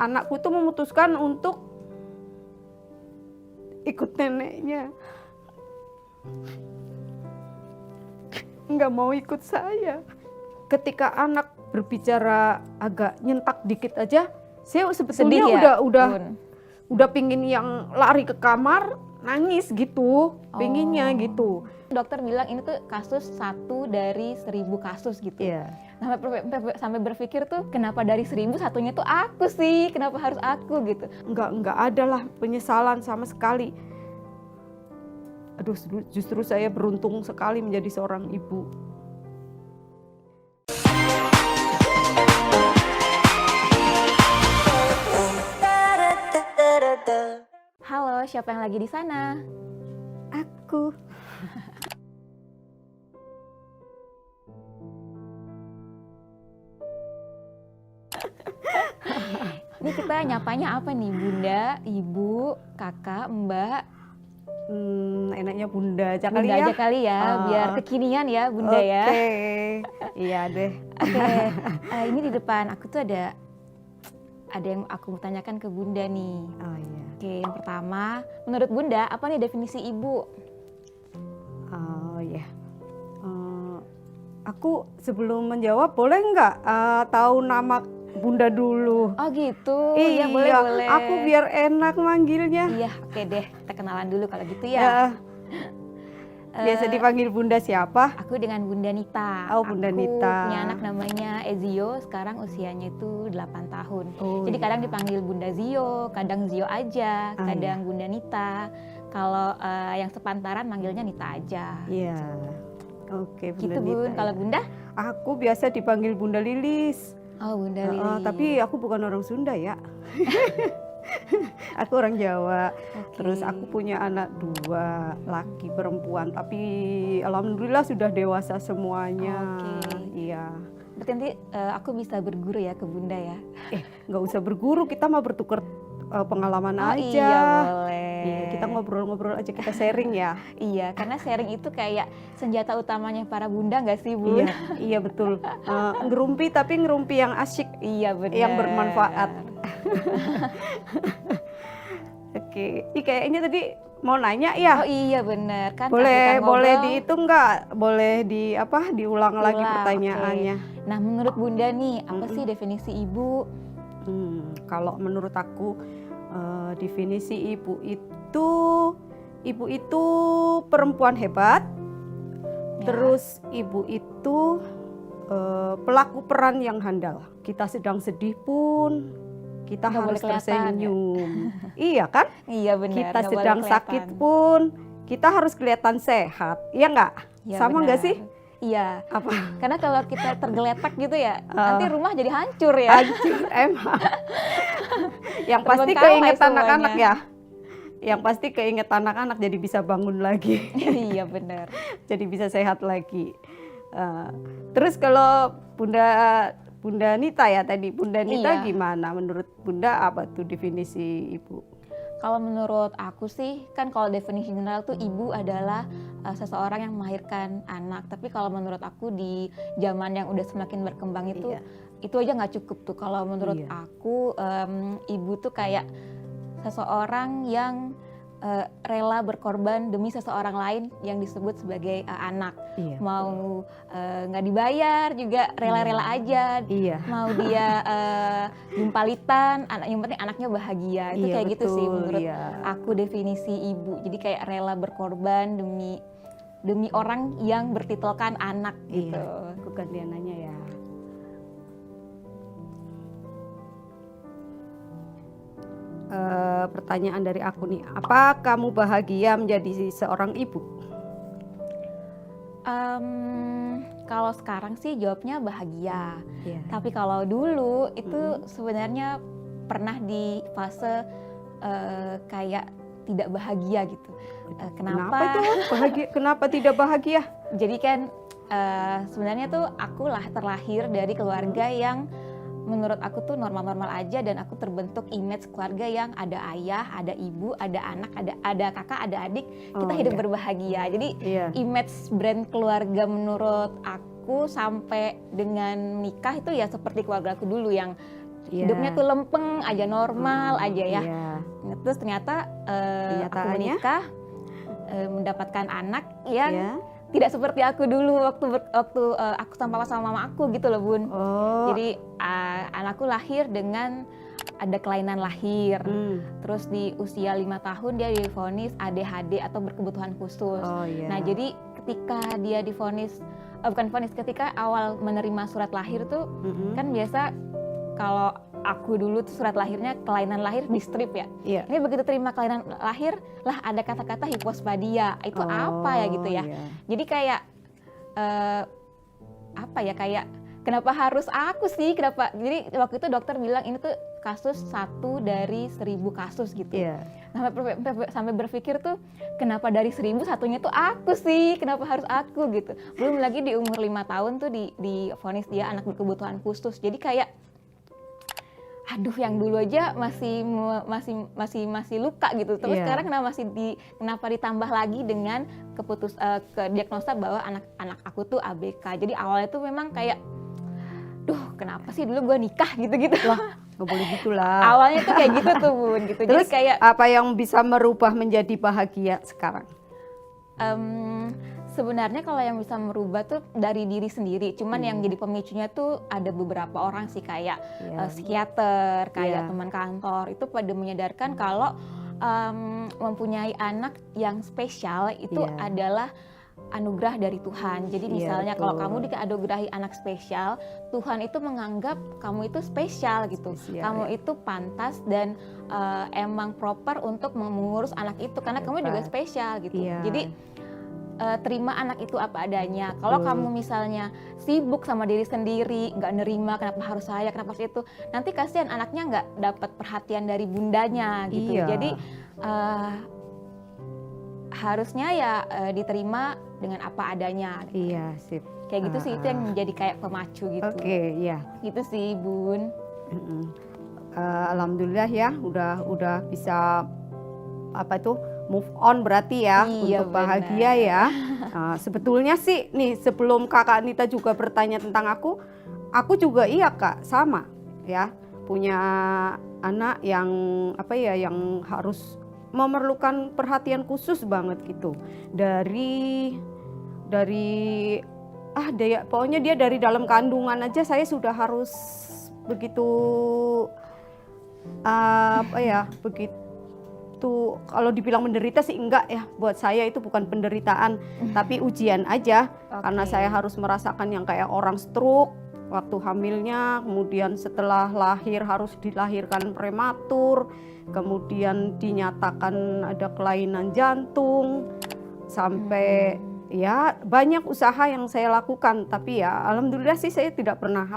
Anakku tuh memutuskan untuk ikut neneknya, nggak mau ikut saya. Ketika anak berbicara agak nyentak dikit aja, saya sebetulnya ya, udah pingin yang lari ke kamar nangis gitu, pinginnya gitu. Dokter bilang ini tuh kasus 1 dari 1000 kasus gitu. Iya. Sampai berpikir tuh kenapa dari 1000 satunya tuh aku sih, kenapa harus aku gitu. Enggak ada lah penyesalan sama sekali. Aduh, justru saya beruntung sekali menjadi seorang ibu. Halo, siapa yang lagi di sana? Aku. Ini kita nyapanya apa nih? Bunda, ibu, kakak, mbak? Enaknya bunda aja kali Bunda ya. aja kali ya, biar kekinian ya bunda ya. Oke, iya deh. Oke, ini di depan aku tuh ada yang aku mau tanyakan ke bunda nih. Oh iya. Oke, yang pertama, menurut bunda apa nih definisi ibu? Oh iya. Aku sebelum menjawab boleh nggak tahu nama bunda dulu? Oh gitu, Iya, boleh. Aku biar enak manggilnya. Iya, oke deh, kita kenalan dulu kalau gitu ya. Biasa dipanggil bunda siapa? Aku dengan Bunda Nita. Oh, Bunda Nita. Aku punya anak namanya Ezio, sekarang usianya itu 8 tahun. Oh, jadi iya. kadang dipanggil Bunda Zio, kadang Zio aja, kadang iya. Bunda Nita. Kalau yang sepantaran manggilnya Nita aja. Iya. Oke, Bunda Gitu Nita. Bun, kalau Bunda? Aku biasa dipanggil Bunda Lilis. Oh, Bunda Lilis. Tapi aku bukan orang Sunda ya. Aku orang Jawa. Okay. Terus aku punya anak 2, laki perempuan. Tapi alhamdulillah sudah dewasa semuanya. Iya. Berarti nanti aku bisa berguru ya ke Bunda ya? Nggak usah berguru, kita mau bertukar pengalaman aja. Iya boleh. Iya, kita ngobrol-ngobrol aja, kita sharing ya. Iya, karena sharing itu kayak senjata utamanya para bunda nggak sih Bun? Iya betul. Ngerumpi tapi ngerumpi yang asyik. Iya benar. Yang bermanfaat. Oke, kayaknya tadi mau nanya ya. Oh iya benar kan. Boleh dihitung nggak? Boleh diulang lagi Ulang, pertanyaannya. Okay. Nah menurut bunda nih apa sih definisi ibu? Kalau menurut aku definisi ibu itu perempuan hebat. Ya. Terus ibu itu pelaku peran yang handal. Kita sedang sedih pun kita harus tersenyum. Iya kan? Iya benar. Kita sedang sakit pun kita harus kelihatan sehat. Iya nggak? Ya, sama nggak sih? Iya. Apa? Karena kalau kita tergeletak gitu ya, nanti rumah jadi hancur ya. Hancur emang. Yang pasti keinget anak-anak ya. Yang pasti keinget anak-anak jadi bisa bangun lagi. Iya benar. Jadi bisa sehat lagi. Terus kalau Bunda Nita ya tadi, Bunda Nita gimana? Menurut Bunda apa tuh definisi ibu? Kalau menurut aku sih, kan kalau definisi general tuh ibu adalah seseorang yang melahirkan anak. Tapi kalau menurut aku di zaman yang udah semakin berkembang itu aja nggak cukup tuh. Kalau menurut aku ibu tuh kayak seseorang yang rela berkorban demi seseorang lain yang disebut sebagai anak. Mau nggak dibayar juga rela-rela aja. Mau dia jumpalitan, yang penting anaknya bahagia. Itu kayak betul, gitu sih menurut aku definisi ibu. Jadi kayak rela berkorban demi orang yang bertitelkan anak gitu. Aku gantian nanya ya. Pertanyaan dari aku nih, apa kamu bahagia menjadi seorang ibu? Kalau sekarang sih jawabnya bahagia, tapi kalau dulu itu sebenarnya pernah di fase kayak tidak bahagia gitu. Kenapa itu bahagia? Kenapa tidak bahagia? Jadi kan sebenarnya tuh aku terlahir dari keluarga yang menurut aku tuh normal-normal aja, dan aku terbentuk image keluarga yang ada ayah, ada ibu, ada anak, ada kakak, ada adik, kita hidup berbahagia. Jadi image brand keluarga menurut aku sampai dengan nikah itu ya seperti keluarga aku dulu yang hidupnya tuh lempeng aja, normal aja ya. Terus ternyata aku menikah, mendapatkan anak yang tidak seperti aku dulu waktu aku sama papa sama mama aku gitu loh, Bun. Jadi anakku lahir dengan ada kelainan lahir. Terus di usia 5 tahun dia divonis ADHD atau berkebutuhan khusus. Nah, jadi ketika dia divonis, ketika awal menerima surat lahir tuh kan biasa kalau aku dulu tuh surat lahirnya kelainan lahir di strip ya. Ini begitu terima kelainan lahir lah ada kata-kata hipospadia. Itu apa ya gitu ya. Jadi kayak kayak kenapa harus aku sih? Kenapa? Jadi waktu itu dokter bilang ini tuh kasus 1 dari 1000 kasus gitu. Sampai berpikir tuh kenapa dari 1000 satunya tuh aku sih? Kenapa harus aku gitu? Belum lagi di umur 5 tahun tuh divonis dia anak berkebutuhan khusus. Jadi kayak aduh, yang dulu aja masih luka gitu. Terus sekarang kenapa ditambah lagi dengan diagnosa bahwa anak aku tuh ABK. Jadi awalnya tuh memang kayak kenapa sih dulu gue nikah gitu-gitu. Wah, nggak boleh gitulah. Awalnya tuh kayak gitu tuh, Bun, gitu. Terus jadi kayak apa yang bisa merubah menjadi bahagia sekarang? Sebenarnya kalau yang bisa merubah tuh dari diri sendiri, cuman yang jadi pemicunya tuh ada beberapa orang sih, kayak psikiater, kayak teman kantor, itu pada menyadarkan kalau mempunyai anak yang spesial itu adalah anugerah dari Tuhan. Jadi misalnya kalau kamu dianugerahi anak spesial, Tuhan itu menganggap kamu itu spesial gitu. Kamu itu pantas dan emang proper untuk mengurus anak itu karena kamu juga spesial gitu. Jadi terima anak itu apa adanya. Kalau kamu misalnya sibuk sama diri sendiri, nggak nerima kenapa harus saya, kenapa harus itu, nanti kasihan anaknya nggak dapat perhatian dari bundanya gitu. Jadi harusnya ya diterima dengan apa adanya. Sip. Kayak gitu sih, itu yang menjadi kayak pemacu gitu. Gitu sih, Bun. Alhamdulillah ya, udah bisa move on berarti ya, untuk bahagia ya. Sebetulnya sih nih, sebelum Kakak Anita juga bertanya tentang aku juga Kak, sama ya, punya anak yang yang harus memerlukan perhatian khusus banget gitu. Pokoknya dia dari dalam kandungan aja saya sudah harus begitu begitu, kalau dibilang menderita sih enggak ya, buat saya itu bukan penderitaan tapi ujian aja. Karena saya harus merasakan yang kayak orang stroke waktu hamilnya, kemudian setelah lahir harus dilahirkan prematur, kemudian dinyatakan ada kelainan jantung, sampai ya banyak usaha yang saya lakukan. Tapi ya alhamdulillah sih saya tidak pernah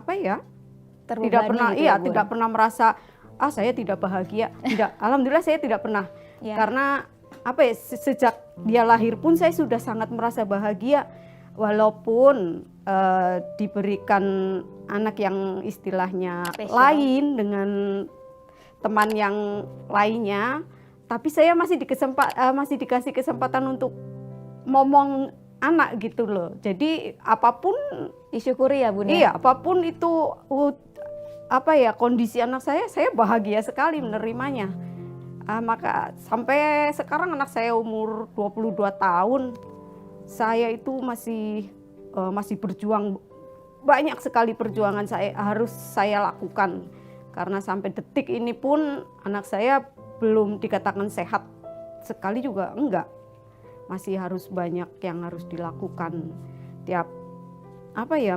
tidak pernah merasa saya tidak bahagia. Tidak, alhamdulillah saya tidak pernah. Karena sejak dia lahir pun saya sudah sangat merasa bahagia, walaupun diberikan anak yang istilahnya lain dengan teman yang lainnya, tapi saya masih dikasih kesempatan untuk ngomong anak gitu loh. Jadi apapun disyukuri ya, Bun. Iya, apapun itu kondisi anak saya bahagia sekali menerimanya. Maka sampai sekarang anak saya umur 22 tahun, saya itu masih berjuang. Banyak sekali perjuangan harus saya lakukan, karena sampai detik ini pun anak saya belum dikatakan sehat sekali juga enggak. Masih harus banyak yang harus dilakukan. Tiap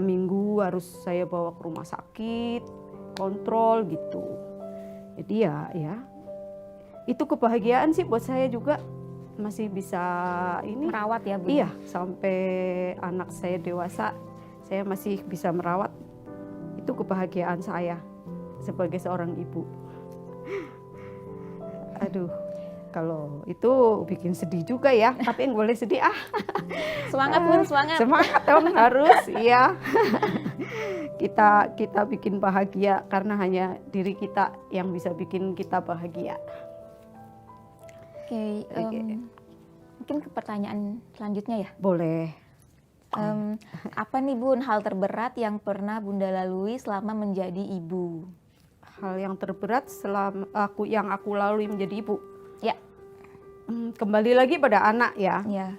minggu harus saya bawa ke rumah sakit, kontrol gitu. Jadi ya itu kebahagiaan sih buat saya juga, masih bisa merawat ya, Bu. Iya, sampai anak saya dewasa saya masih bisa merawat. Itu kebahagiaan saya sebagai seorang ibu. Aduh, kalau itu bikin sedih juga ya, tapi yang boleh sedih Semangat, Bun, semangat. Semangat dong harus, iya. kita bikin bahagia, karena hanya diri kita yang bisa bikin kita bahagia. Oke, mungkin ke pertanyaan selanjutnya ya. Boleh. Apa nih Bun hal terberat yang pernah Bunda lalui selama menjadi ibu? Hal yang terberat selama aku lalui menjadi ibu. Ya. Kembali lagi pada anak ya. Ya.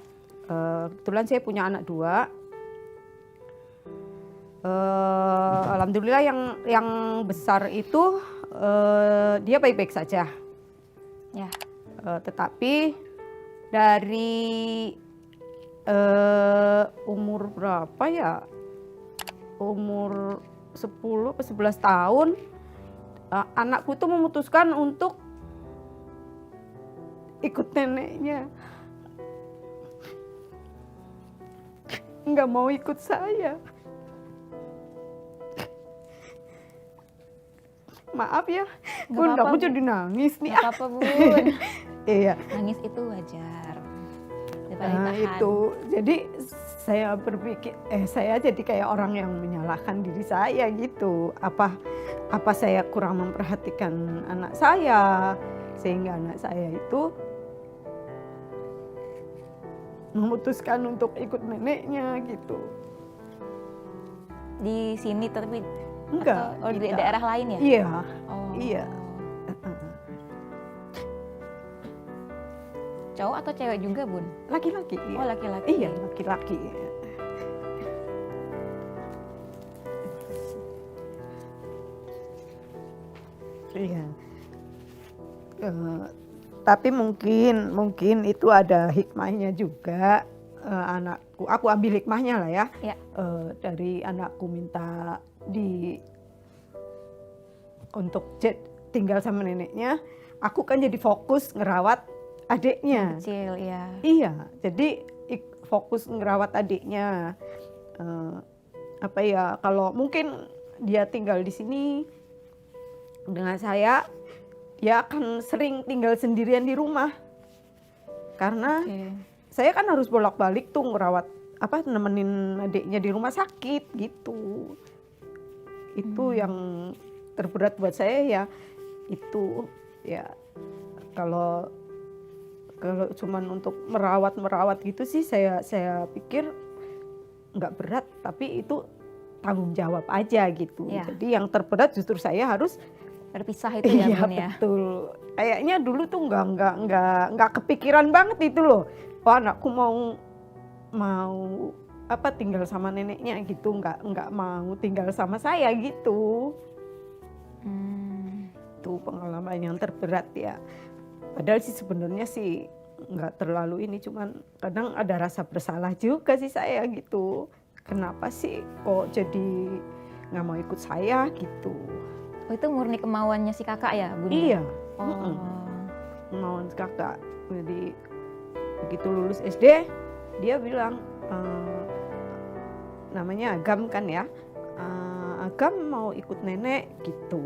Kebetulan saya punya anak 2. Alhamdulillah yang besar itu dia baik-baik saja. Ya. Tetapi dari umur berapa ya? Umur 10-11 tahun, anakku tuh memutuskan untuk ikut neneknya. Nggak mau ikut saya. Maaf ya, Bun, aku jadi nangis nih. Gak apa-apa Bun. Iya. Nangis itu wajar. Itu, jadi saya berpikir, saya jadi kayak orang yang menyalahkan diri saya gitu. Apa saya kurang memperhatikan anak saya, sehingga anak saya itu memutuskan untuk ikut neneknya gitu. Di sini tapi Enggak. di daerah lain ya? Iya. Oh. Iya. Cowok atau cewek juga Bun? Laki-laki. Oh laki-laki. Iya, laki-laki. Iya. Tapi mungkin itu ada hikmahnya juga. Aku ambil hikmahnya lah ya. Ya. Dari anakku minta untuk tinggal sama neneknya, aku kan jadi fokus ngerawat adiknya. Kecil ya. Iya, jadi fokus ngerawat adiknya. Kalau mungkin dia tinggal di sini dengan saya, dia akan sering tinggal sendirian di rumah. Karena saya kan harus bolak-balik tuh ngerawat nemenin adiknya di rumah sakit gitu. Itu yang terberat buat saya ya, itu ya kalau cuman untuk merawat gitu sih saya pikir nggak berat, tapi itu tanggung jawab aja gitu. Ya. Jadi yang terberat justru saya harus Berpisah itu ya iya, Bun ya. betul. Kayaknya dulu tuh nggak kepikiran banget itu loh. Wah, anakku mau tinggal sama neneknya gitu, nggak mau tinggal sama saya gitu. Itu pengalaman yang terberat ya. Padahal sih sebenarnya sih nggak terlalu ini, cuman kadang ada rasa bersalah juga sih saya gitu. Kenapa sih kok jadi nggak mau ikut saya gitu? Oh itu murni kemauannya si kakak ya Bun? Iya. Oh. Kemauan kakak. Jadi begitu lulus SD dia bilang, namanya Agam kan ya, Agam mau ikut nenek gitu.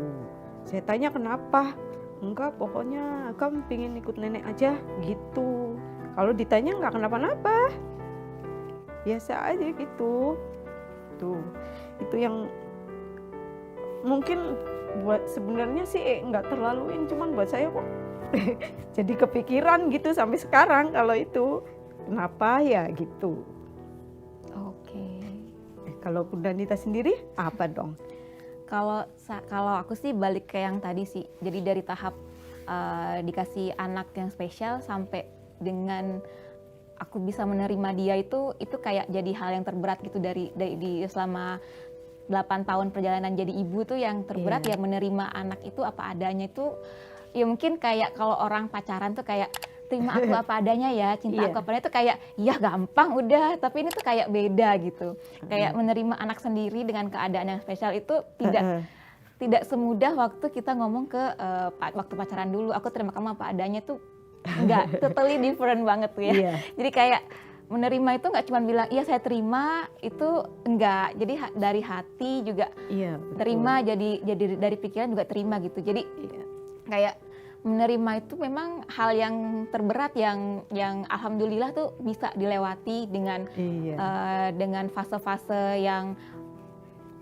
Saya tanya kenapa? Enggak, pokoknya Agam pengen ikut nenek aja gitu. Kalau ditanya enggak kenapa-napa, biasa aja gitu. Tuh, itu yang mungkin buat sebenarnya sih nggak terlaluin, cuman buat saya kok jadi kepikiran gitu sampai sekarang kalau itu kenapa ya gitu. Oke. Kalau Bunda Nita sendiri apa dong? Kalau aku sih balik ke yang tadi sih. Jadi dari tahap dikasih anak yang spesial sampai dengan aku bisa menerima dia itu kayak jadi hal yang terberat gitu dari selama 8 tahun perjalanan jadi ibu tuh yang terberat ya menerima anak itu apa adanya itu ya mungkin kayak kalau orang pacaran tuh kayak terima aku apa adanya ya, cinta aku apa adanya tuh kayak ya gampang udah, tapi ini tuh kayak beda gitu. Kayak menerima anak sendiri dengan keadaan yang spesial itu tidak semudah waktu kita ngomong ke waktu pacaran dulu, aku terima kamu apa adanya tuh enggak, totally different banget tuh ya. Jadi kayak menerima itu nggak cuma bilang iya saya terima, itu enggak. Jadi dari hati juga terima, jadi dari pikiran juga terima gitu. Jadi kayak menerima itu memang hal yang terberat yang alhamdulillah tuh bisa dilewati dengan fase-fase yang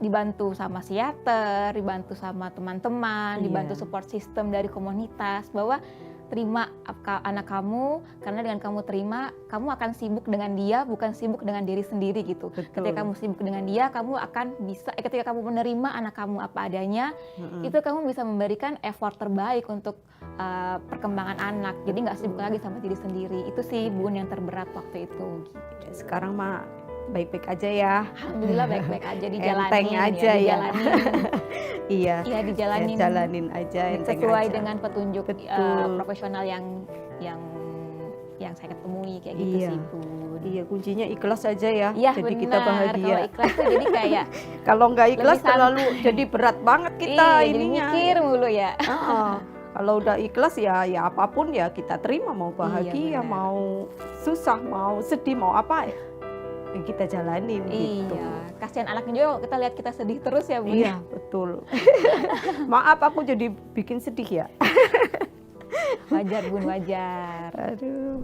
dibantu sama psikiater, dibantu sama teman-teman, Iya. dibantu support system dari komunitas, bahwa terima anak kamu, karena dengan kamu terima, kamu akan sibuk dengan dia, bukan sibuk dengan diri sendiri gitu. Betul. Ketika kamu sibuk dengan dia, kamu akan bisa, ketika kamu menerima anak kamu apa adanya, itu kamu bisa memberikan effort terbaik untuk perkembangan anak. Jadi nggak sibuk lagi sama diri sendiri. Itu sih Bun yang terberat waktu itu. Ya, sekarang mah baik-baik aja ya. Alhamdulillah baik-baik aja, dijalanin. Enteng aja ya. Dijalanin. Iya. Iya, dijalanin. Jalanin aja, enteng Sesuai aja. dengan petunjuk Betul. profesional yang saya ketemui kayak gitu Iya. sih Bun. Iya, kuncinya ikhlas aja ya. Iya Jadi benar, kita bahagia. kalau ikhlas tuh jadi kayak Kalau nggak ikhlas Lebih terlalu jadi berat banget kita jadi ininya. mikir mulu ya. Heeh. Kalau udah ikhlas ya apapun ya kita terima, mau bahagia, benar. mau susah, mau sedih, mau apa ya kita jalanin gitu. Iya, kasihan anaknya juga kita lihat kita sedih terus ya Bun. Iya, betul. Maaf aku jadi bikin sedih ya. Wajar Bun, wajar. Aduh.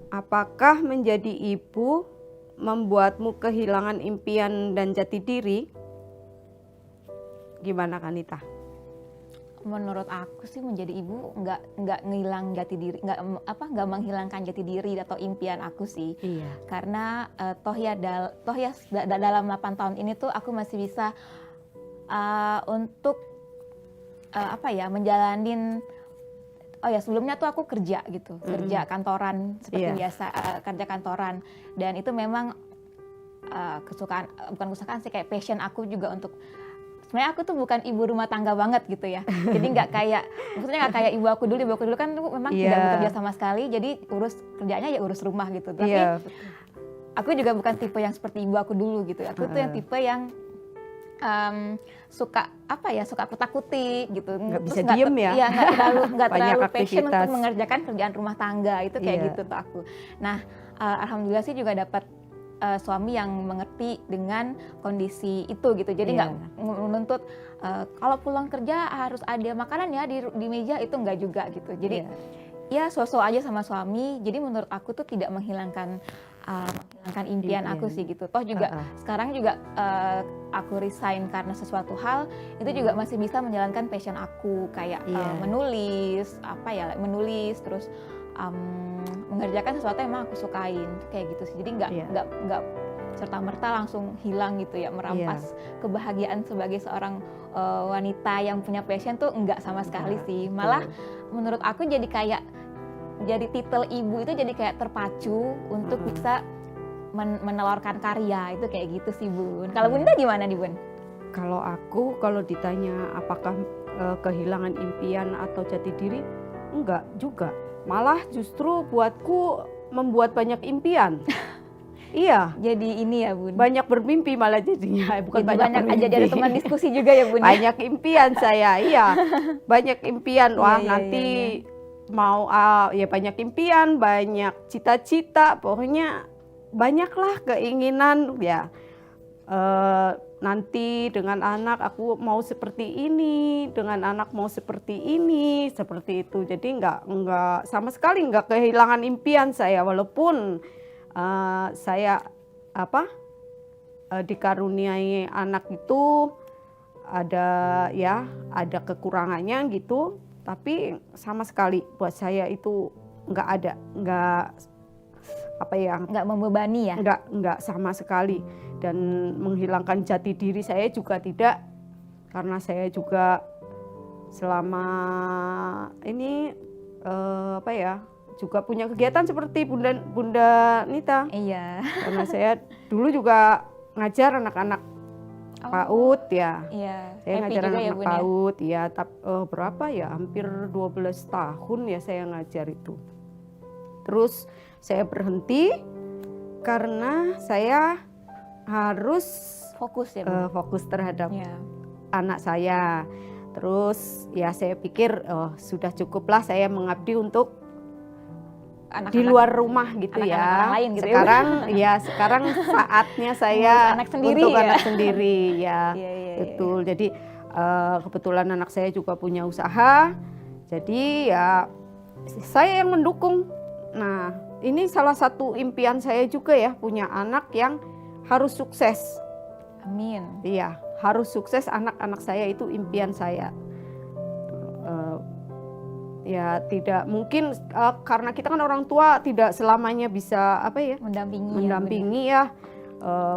Apakah menjadi ibu membuatmu kehilangan impian dan jati diri? Gimana Kanita? Menurut aku sih menjadi ibu nggak ngilang jati diri, nggak menghilangkan jati diri atau impian aku sih. Iya. Karena dalam 8 tahun ini tuh aku masih bisa untuk menjalanin. Oh ya, sebelumnya tuh aku kerja gitu, kerja kantoran seperti Iya. biasa, kerja kantoran, dan itu memang kesukaan, bukan kesukaan sih, kayak passion aku juga untuk. Sebenarnya aku tuh bukan ibu rumah tangga banget gitu ya, jadi maksudnya nggak kayak ibu aku dulu kan tuh memang tidak bekerja sama sekali, jadi kerjanya ya urus rumah gitu. Tapi aku juga bukan tipe yang seperti ibu aku dulu gitu. Aku tuh yang tipe yang suka kutak-kutik gitu. Nggak Terus bisa diem ya. Iya, nggak Banyak terlalu passion aktivitas. untuk mengerjakan kerjaan rumah tangga itu kayak Iya. gitu tuh aku. Nah, alhamdulillah sih juga dapat suami yang mengerti dengan kondisi itu gitu. Jadi nggak menuntut kalau pulang kerja harus ada makanan ya di meja, itu nggak juga gitu. Jadi ya sosok aja sama suami. Jadi menurut aku tuh tidak menghilangkan impian aku sih gitu. Toh juga sekarang juga aku resign karena sesuatu hal, itu juga masih bisa menjalankan passion aku, kayak menulis terus mengerjakan sesuatu yang emang aku sukain kayak gitu sih. Jadi nggak serta-merta langsung hilang gitu ya, merampas kebahagiaan sebagai seorang wanita yang punya passion tuh enggak sama sekali sih. Malah menurut aku jadi titel ibu itu jadi kayak terpacu untuk bisa menelurkan karya, itu kayak gitu sih Bun. Kalau Bunda gimana nih Bun? Kalau ditanya apakah kehilangan impian atau jati diri, enggak juga. Malah justru buatku membuat banyak impian. Iya. Jadi ini ya Bun. Banyak bermimpi malah jadinya, bukan Jadi banyak aja jadi teman diskusi juga ya Bun. Banyak impian saya, iya. Banyak impian. Wah, nanti mau banyak impian, banyak cita-cita, pokoknya banyaklah keinginan ya. Nanti dengan anak aku mau seperti ini, dengan anak mau seperti ini, seperti itu. Jadi nggak sama sekali nggak kehilangan impian saya, walaupun saya dikaruniai anak itu ada kekurangannya gitu, tapi sama sekali buat saya itu nggak membebani ya, nggak sama sekali. Dan menghilangkan jati diri saya juga tidak, karena saya juga selama ini juga punya kegiatan seperti Bunda Nita. Iya. Karena saya dulu juga ngajar anak-anak PAUD ya. Iya. Saya ngajar anak-anak PAUD ya. Berapa ya? Hampir 12 tahun ya saya ngajar itu. Terus saya berhenti karena saya harus fokus ya, fokus terhadap anak saya. Terus ya saya pikir sudah cukuplah saya mengabdi untuk di luar rumah gitu ya. Lain gitu sekarang saatnya saya untuk anak sendiri ya. Betul. Jadi kebetulan anak saya juga punya usaha. Jadi ya saya yang mendukung. Nah, ini salah satu impian saya juga ya, punya anak yang harus sukses. Amin. Iya, harus sukses, anak-anak saya itu impian saya. Ya tidak mungkin karena kita kan orang tua tidak selamanya bisa mendampingi ya.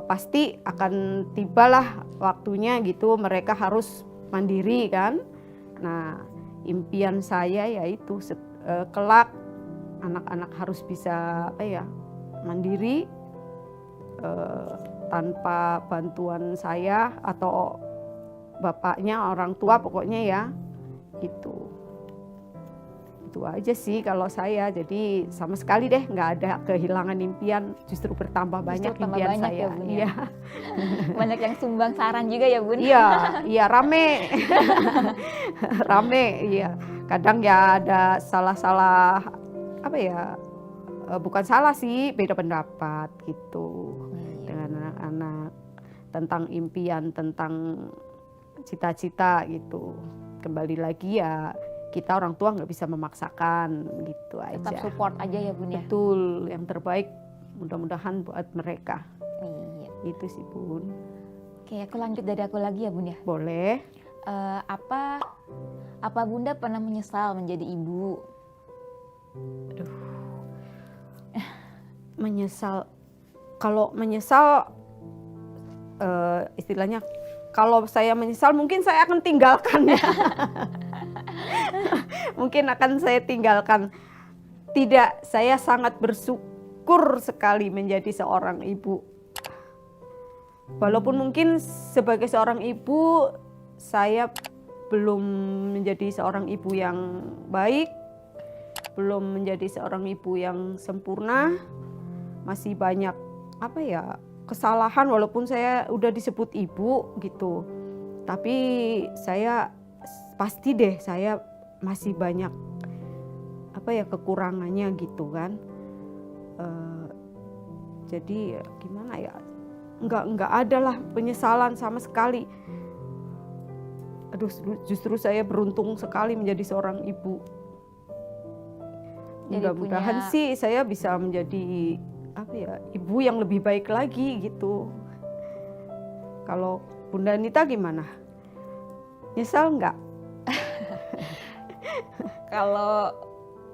Pasti akan tibalah waktunya gitu, mereka harus mandiri kan. Nah, impian saya yaitu kelak anak-anak harus bisa mandiri tanpa bantuan saya atau bapaknya, orang tua pokoknya ya gitu. Itu aja sih kalau saya, jadi sama sekali deh nggak ada kehilangan impian, justru bertambah banyak impian saya. Ya, Bun, ya? Banyak yang sumbang saran juga ya Bun? Iya rame, rame, iya. Kadang ya ada salah-salah bukan salah sih, beda pendapat gitu dengan anak-anak tentang impian, tentang cita-cita gitu. Kembali lagi ya, kita orang tua nggak bisa memaksakan gitu aja. Tetap support aja ya Bun ya? Betul, yang terbaik mudah-mudahan buat mereka. Iya. Itu sih Bun. Oke, aku lanjut dari aku lagi ya Bun ya? Boleh. Apa Bunda pernah menyesal menjadi ibu? Aduh. Menyesal. Kalau menyesal istilahnya, kalau saya menyesal mungkin saya akan tinggalkan ya. Mungkin akan saya tinggalkan. Tidak, saya sangat bersyukur sekali menjadi seorang ibu. Walaupun mungkin sebagai seorang ibu saya belum menjadi seorang ibu yang baik, belum menjadi seorang ibu yang sempurna, masih banyak kesalahan walaupun saya udah disebut ibu gitu. Tapi saya pasti deh saya masih banyak kekurangannya gitu kan. Jadi gimana ya, nggak ada lah penyesalan sama sekali. Aduh, justru saya beruntung sekali menjadi seorang ibu. Mudah-mudahan sih saya bisa menjadi ibu yang lebih baik lagi gitu. Kalau Bunda Anita gimana? Nyesal nggak? Kalau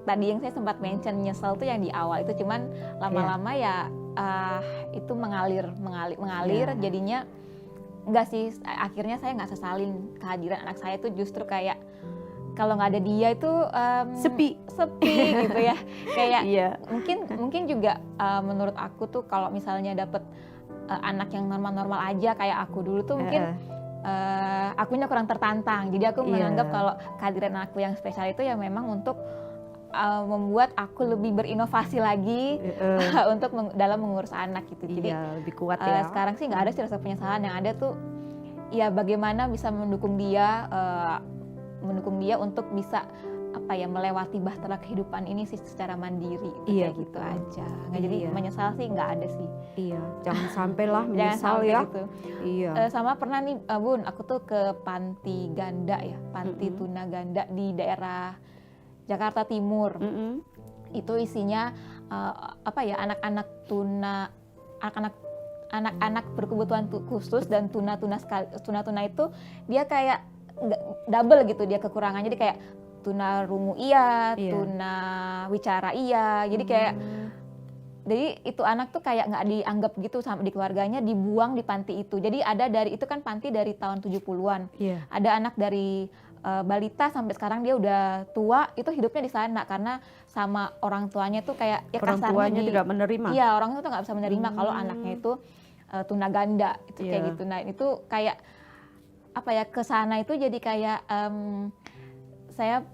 tadi yang saya sempat mention nyesel tuh yang di awal itu, cuman lama-lama itu mengalir jadinya enggak sih, akhirnya saya nggak sesalin kehadiran anak saya itu, justru kayak kalau nggak ada dia itu sepi gitu ya. Kayak mungkin juga menurut aku tuh kalau misalnya dapet anak yang normal-normal aja kayak aku dulu tuh mungkin akunya kurang tertantang. Jadi aku menganggap kalau kehadiran anakku yang spesial itu ya memang untuk membuat aku lebih berinovasi lagi untuk dalam mengurus anak gitu. Jadi lebih kuat ya. Sekarang sih nggak ada sih rasa penyesalan, yang ada tuh ya bagaimana bisa mendukung dia untuk bisa melewati bahtera kehidupan ini sih secara mandiri. Kayak gitu aja. Nggak, jadi menyesal sih nggak ada sih. Iya, jangan sampai lah menyesal ya. Gitu. Iya. Sama pernah nih Bun, aku tuh ke panti ganda ya, panti tuna ganda di daerah Jakarta Timur. Itu isinya anak-anak tuna, anak-anak berkebutuhan khusus, dan tuna itu dia kayak double gitu dia kekurangannya. Jadi kayak tuna rungu tuna wicara jadi kayak jadi itu anak tuh kayak nggak dianggap gitu sama di keluarganya, dibuang di panti itu. Jadi ada dari itu kan panti dari tahun 70-an. Ada anak dari balita sampai sekarang dia udah tua, itu hidupnya di sana karena sama orang tuanya tuh kayak orang tuanya tidak menerima. Iya, orang tua tuh nggak bisa menerima kalau anaknya itu tuna ganda itu kayak gitu. Nah itu kayak ke sana itu jadi kayak saya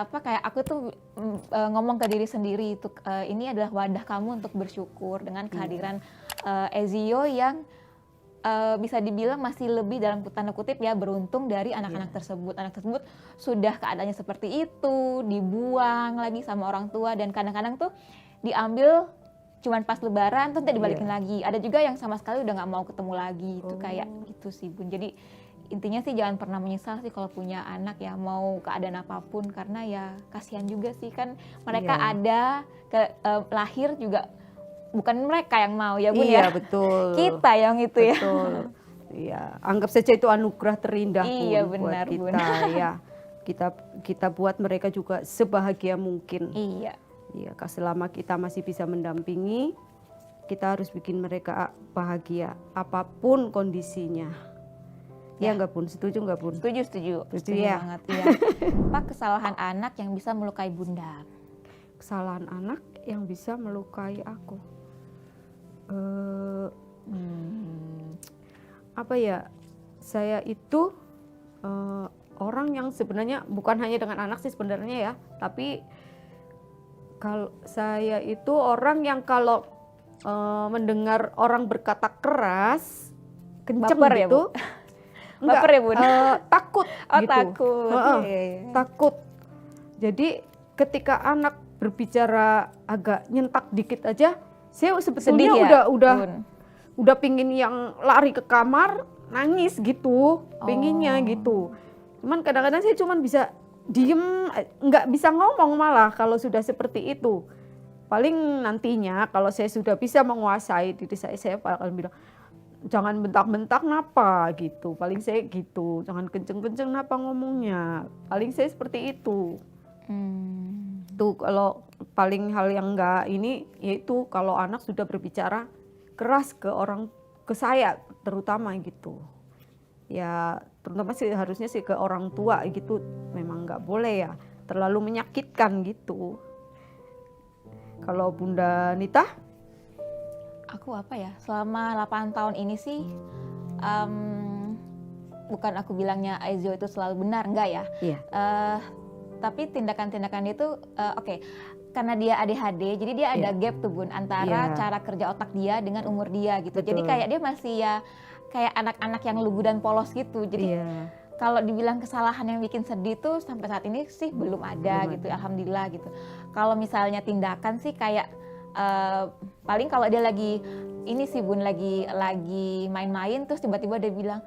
kayak aku tuh ngomong ke diri sendiri itu ini adalah wadah kamu untuk bersyukur dengan kehadiran Ezio yang bisa dibilang masih lebih dalam tanda kutip ya beruntung dari anak-anak tersebut. Anak tersebut sudah keadaannya seperti itu, dibuang lagi sama orang tua, dan kadang-kadang tuh diambil cuman pas lebaran terus dibalikin lagi. Ada juga yang sama sekali udah nggak mau ketemu lagi. Itu kayak gitu sih Bun. Jadi intinya sih jangan pernah menyesal sih kalau punya anak ya, mau keadaan apapun, karena ya kasihan juga sih kan mereka ada lahir juga bukan mereka yang mau ya Bun ya. Betul. Kita yang itu ya. Betul. Ya, anggap saja itu anugerah terindah Iya, Bun, benar, buat Bun. kita ya. Kita buat mereka juga sebahagia mungkin. Iya. Ya, selama kita masih bisa mendampingi, kita harus bikin mereka bahagia apapun kondisinya. Ya nggak Bun? Setuju nggak Bun? Setuju ya? banget ya. Apa kesalahan anak yang bisa melukai Bunda? Kesalahan anak yang bisa melukai aku. Apa ya? Saya itu orang yang sebenarnya bukan hanya dengan anak sih sebenarnya ya, tapi kalau saya itu orang yang kalau mendengar orang berkata keras, kenceng Baper ya, gitu, Bu? Baper ya, Bun? takut Oh, gitu. takut. Iya. Takut. Jadi ketika anak berbicara agak nyentak dikit aja, saya sebetulnya Sedih ya, udah Bun? udah pingin yang lari ke kamar nangis gitu, pinginnya Oh. gitu. Cuman kadang-kadang saya cuman bisa diem, nggak bisa ngomong malah kalau sudah seperti itu. Paling nantinya kalau saya sudah bisa menguasai diri saya akan bilang, jangan bentak-bentak napa gitu. Paling saya gitu, jangan kenceng-kenceng napa ngomongnya. Paling saya seperti itu. Tuh kalau paling hal yang enggak ini yaitu kalau anak sudah berbicara keras ke saya terutama gitu. Ya terutama sih harusnya sih ke orang tua gitu, memang nggak boleh ya terlalu menyakitkan gitu. Kalau Bunda Nita? Aku apa ya, selama 8 tahun ini sih bukan aku bilangnya Aizio itu selalu benar, enggak ya. Iya. Tapi tindakan-tindakan itu oke. Karena dia ADHD, jadi dia ada gap tuh Bun antara cara kerja otak dia dengan umur dia gitu. Betul. Jadi kayak dia masih ya kayak anak-anak yang lugu dan polos gitu. Jadi kalau dibilang kesalahan yang bikin sedih tuh sampai saat ini sih belum ada gitu, alhamdulillah gitu. Kalau misalnya tindakan sih kayak paling kalau dia lagi ini sih Bun lagi main-main terus tiba-tiba dia bilang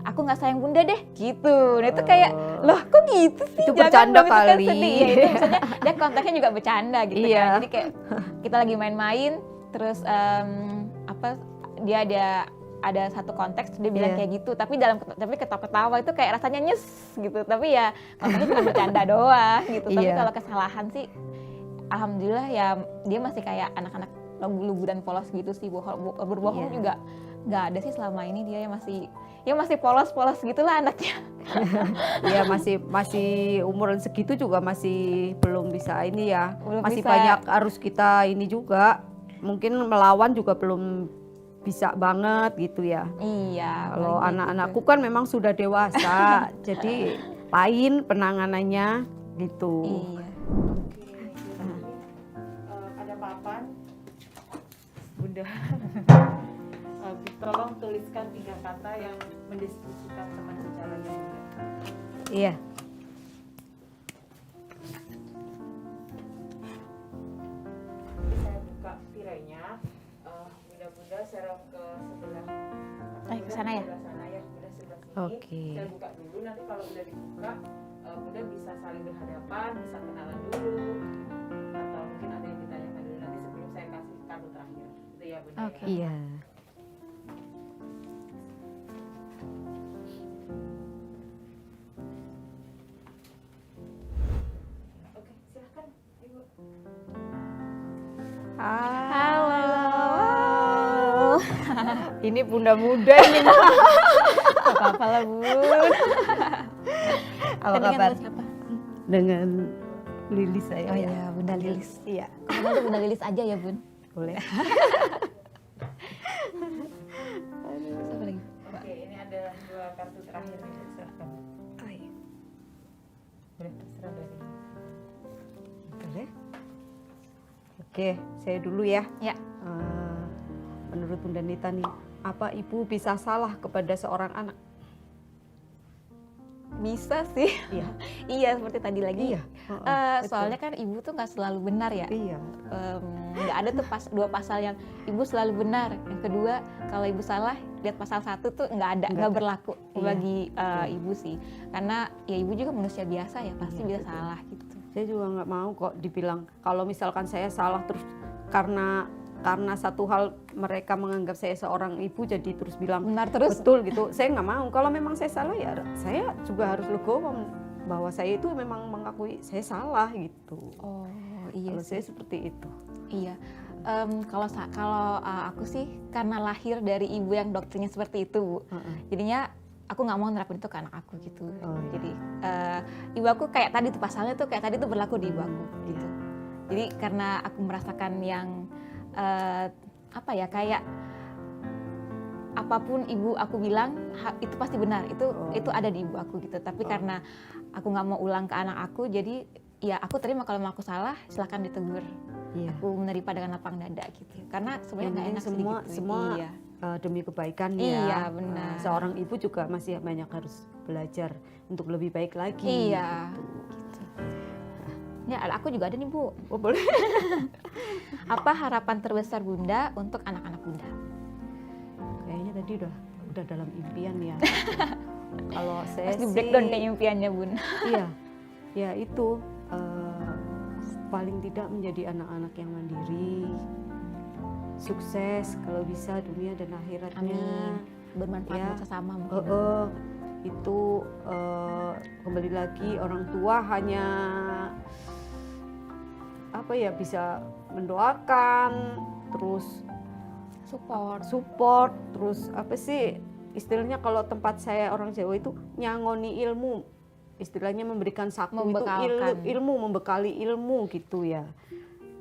aku nggak sayang Bunda deh gitu. Nah itu kayak loh kok gitu sih? Itu Jangan bercanda dong, itu kan kali. sedih. Ya, itu maksudnya dia konteksnya juga bercanda gitu Iya. kan. Jadi kayak kita lagi main-main terus dia ada satu konteks dia bilang kayak gitu, tapi ketawa-ketawa itu kayak rasanya nyes gitu. Tapi ya konteksnya cuma bercanda doang gitu. Tapi kalau kesalahan sih alhamdulillah ya dia masih kayak anak-anak lugu dan polos gitu sih. Berbohong juga nggak ada sih selama ini, dia masih polos-polos gitulah anaknya. Iya masih umuran segitu juga masih belum bisa ini ya. Belum masih bisa. Banyak harus kita ini juga. Mungkin melawan juga belum bisa banget gitu ya. Iya. Kalau apalagi anak-anakku kan memang sudah dewasa, jadi lain penanganannya gitu. Iya. Ada papan, Bunda. Tolong tuliskan 3 kata yang mendeskripsikan teman bicaranya Bunda. Iya. Saya buka tirainya, Bunda-bunda serem ke sebelah. Ke sana ya? Sebelah sana ya, Bunda sebelah sini. Oke. Saya buka dulu, nanti kalau udah dibuka, Bunda bisa saling berhadapan, bisa kenalan dulu, atau mungkin ada yang ditanyakan dulu nanti sebelum saya kasih kartu terakhir. Itu ya Bunda. Oke. Ya? Iya. Oke, silahkan Ibu. Halo. Ini bunda muda ini. Apa-apa lah Bun. Apa Tadi kan kabar? lu siapa? Dengan Lilis saya. Oh ya. iya, Bunda Lilis. Iya. Kamu Bunda Lilis aja ya Bun. Boleh. Siapa lagi? Oke, ini ada 2 kartu terakhir nih, silahkan. Boleh terserah dari. Boleh. Oke, saya dulu ya. Ya. Menurut Bunda Nita nih, apa ibu bisa salah kepada seorang anak? Bisa sih. Iya. Iya, seperti tadi lagi. Iya. Soalnya kan ibu tuh nggak selalu benar ya. Iya. Nggak ada tuh 2 pasal yang ibu selalu benar. Yang kedua, kalau ibu salah, lihat pasal 1 tuh nggak berlaku bagi ibu sih. Karena ya ibu juga manusia biasa ya, pasti bisa salah gitu. Saya juga nggak mau kok dibilang kalau misalkan saya salah terus karena karena satu hal mereka menganggap saya seorang ibu jadi terus bilang Benar terus. betul gitu. Saya nggak mau. Kalau memang saya salah ya saya juga harus legowo bahwa saya itu memang mengakui saya salah gitu. Oh iya Kalau sih. saya seperti itu. Iya. Kalau aku sih karena lahir dari ibu yang doktrinnya seperti itu, Bu. Jadinya aku nggak mau nerapin itu ke anak aku gitu. Oh, iya. Jadi ibu aku kayak tadi tuh pasalnya tuh kayak tadi tuh berlaku di ibu aku gitu. Jadi karena aku merasakan yang apa ya, kayak apapun ibu aku bilang itu pasti benar, itu ada di ibu aku gitu. Tapi karena aku nggak mau ulang ke anak aku, jadi ya aku terima kalau aku salah silakan ditegur. Iya. Aku menerima dengan lapang dada gitu. Karena sebenarnya Yang nggak penting enak sih semua gitu. semua Iya. demi kebaikan ya. Iya, benar. Seorang ibu juga masih banyak harus belajar untuk lebih baik lagi. Iya. Gitu. Ya, aku juga ada nih, Bu. Oh, boleh. Apa harapan terbesar Bunda untuk anak-anak Bunda? Kayaknya tadi udah dalam impian ya. Kalau saya Harus di sih breakdown kayak impiannya, Bun. iya. Ya itu paling tidak menjadi anak-anak yang mandiri, sukses kalau bisa dunia dan akhiratnya. Amin. Bermanfaat Ya. buat sesama mungkin. Itu kembali lagi orang tua hanya apa ya, bisa mendoakan, terus support, terus apa sih istilahnya kalau tempat saya orang Jawa itu nyangoni ilmu, istilahnya memberikan saku itu ilmu, membekali ilmu gitu ya,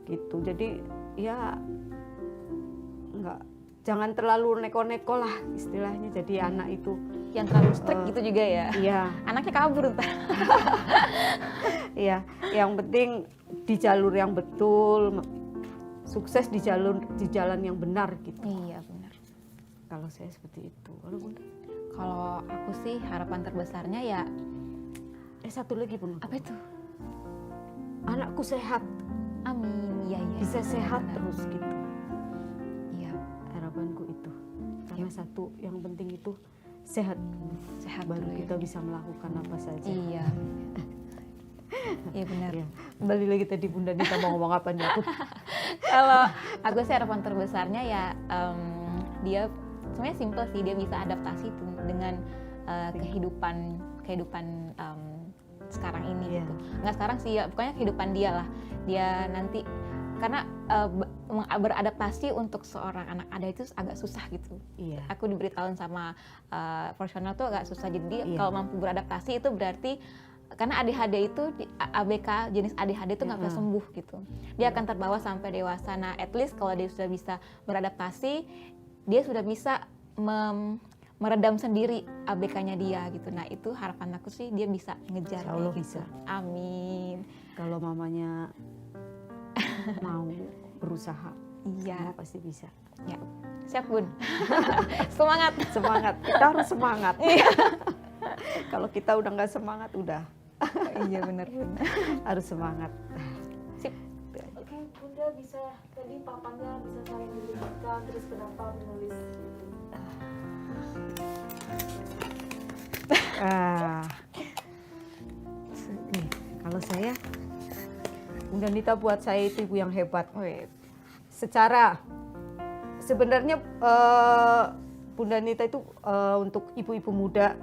gitu. Jadi ya jangan terlalu neko-neko lah istilahnya, jadi anak itu Yang terlalu strict gitu juga ya. iya. Anaknya kabur ntar. Iya, yang penting di jalur yang betul, sukses di jalan yang benar gitu. Iya, benar. Kalau saya seperti itu. Kalau Bunda? Kalau aku sih harapan terbesarnya ya Satu lagi Bunda. apa itu? Anakku sehat, Amin. Iya, iya. bisa iya, sehat benar. terus gitu. Iya, Harapanku itu. Karena satu yang penting itu sehat. sehat Baru dulu ya. kita bisa melakukan apa saja. Iya. Iya benar. Ya. Kembali lagi tadi Bunda Nita mau ngomong apa nih aku? Kalau aku sih harapan terbesarnya ya dia sebenarnya simple sih, dia bisa adaptasi dengan kehidupan sekarang ini Iya. gitu. Nggak sekarang sih ya, pokoknya kehidupan dia lah. Dia nanti karena beradaptasi untuk seorang anak ada itu agak susah gitu. Iya. Aku diberitahuin sama profesional tuh agak susah. Jadi Iya. kalau mampu beradaptasi itu berarti karena ADHD itu ABK jenis ADHD itu nggak bisa sembuh gitu. Dia akan terbawa sampai dewasa. Nah, at least kalau dia sudah bisa beradaptasi, dia sudah bisa meredam sendiri ABK-nya dia gitu. Nah, itu harapan aku sih dia bisa ngejar. Insya Allah gitu. bisa. Amin. Kalau mamanya mau berusaha, Iya. semua pasti bisa. Ya. Siap, Bun. Semangat. Semangat, kita harus semangat. Kalau kita udah nggak semangat, udah Iya benar-benar. harus semangat. Sip. Oke, Bunda bisa tadi papannya bisa saling dilibatkan, terus kenapa menulis itu? Nih, kalau saya, Bunda Nita buat saya itu ibu yang hebat. Secara sebenarnya Bunda Nita itu untuk ibu-ibu muda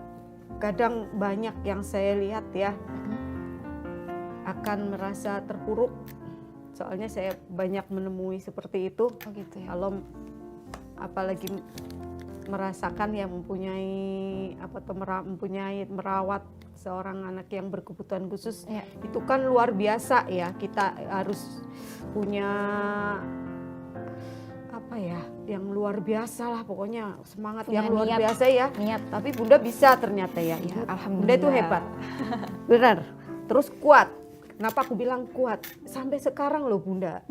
kadang banyak yang saya lihat ya akan merasa terpuruk. Soalnya saya banyak menemui seperti itu. Oh gitu ya. Kalau apalagi merasakan yang mempunyai merawat seorang anak yang berkebutuhan khusus, Ya. itu kan luar biasa ya. Kita harus punya apa ya, yang luar biasa lah, pokoknya semangat Punya yang luar niat. biasa ya. Niat. Tapi Bunda bisa ternyata ya. Ya, Bunda alhamdulillah. itu hebat, benar. Terus kuat. Kenapa aku bilang kuat? Sampai sekarang loh Bunda,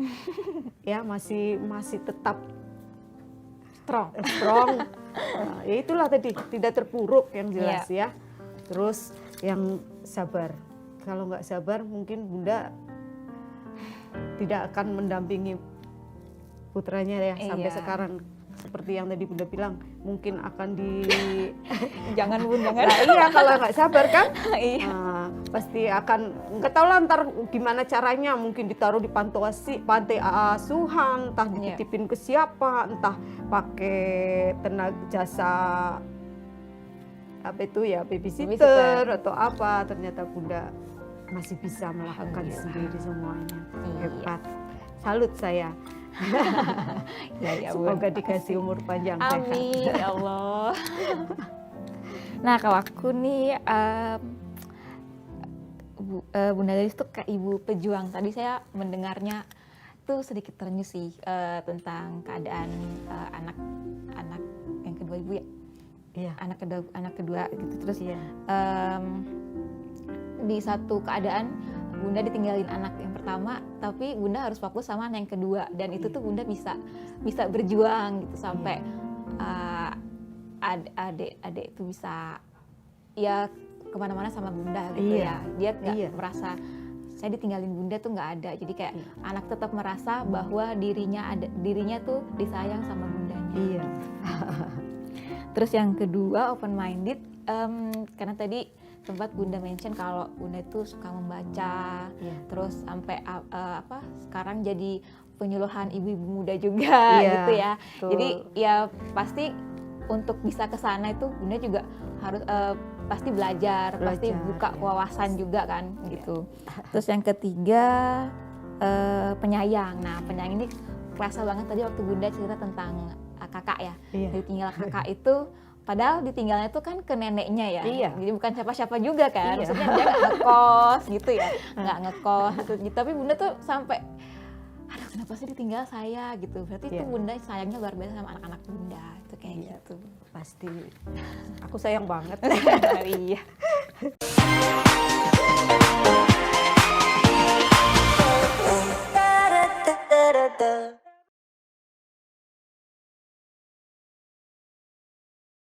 ya masih tetap strong. Nah, ya itulah tadi, tidak terpuruk yang jelas ya. Terus yang sabar. Kalau nggak sabar mungkin Bunda tidak akan mendampingi putranya ya sampai Iya. sekarang. Seperti yang tadi Bunda bilang, mungkin akan di Jangan, Bun, jangan. Nah, iya kalau nggak sabar kan. Iya. Nah, pasti akan nggak tahu lah ntar gimana caranya, mungkin ditaruh di pantai asuhan, entah dititipin ke siapa, entah pakai tenaga jasa apa itu ya babysitter atau apa. Ternyata Bunda masih bisa melakukan sendiri semuanya. Hebat, salut saya. Ya, Semoga dikasih umur panjang. Amin ya Allah. Nah kalau aku nih Bunda Delis tuh kayak ibu pejuang. Tadi saya mendengarnya tuh sedikit terenyuh sih tentang keadaan anak yang kedua ibu ya. Iya. Anak kedua gitu. Terus Iya. Di satu keadaan Bunda ditinggalin anak yang pertama, tapi Bunda harus fokus sama anak yang kedua, dan itu tuh Bunda bisa berjuang gitu sampai adik itu bisa ya kemana-mana sama Bunda gitu ya. Dia nggak merasa saya ditinggalin Bunda tuh nggak ada. Jadi kayak anak tetap merasa bahwa dirinya tuh disayang sama Bundanya. Iya. Terus yang kedua open minded, karena tadi sempat Bunda mention kalau Bunda itu suka membaca, terus sampai sekarang jadi penyuluhan ibu-ibu muda juga gitu ya. Betul. Jadi ya pasti untuk bisa ke sana itu Bunda juga harus pasti belajar, pasti buka wawasan juga kan gitu. Terus yang ketiga penyayang. Nah penyayang ini kerasa banget tadi waktu Bunda cerita tentang kakak ya. Ditinggal kakak itu padahal ditinggalnya itu kan ke neneknya ya, jadi bukan siapa-siapa juga kan, maksudnya dia nggak ngekos gitu ya, nggak ngekos gitu. Tapi Bunda tuh sampai, aduh kenapa sih ditinggal saya gitu, berarti itu Bunda sayangnya luar biasa sama anak-anak Bunda, itu kayak gitu. Pasti, aku sayang banget. Iya.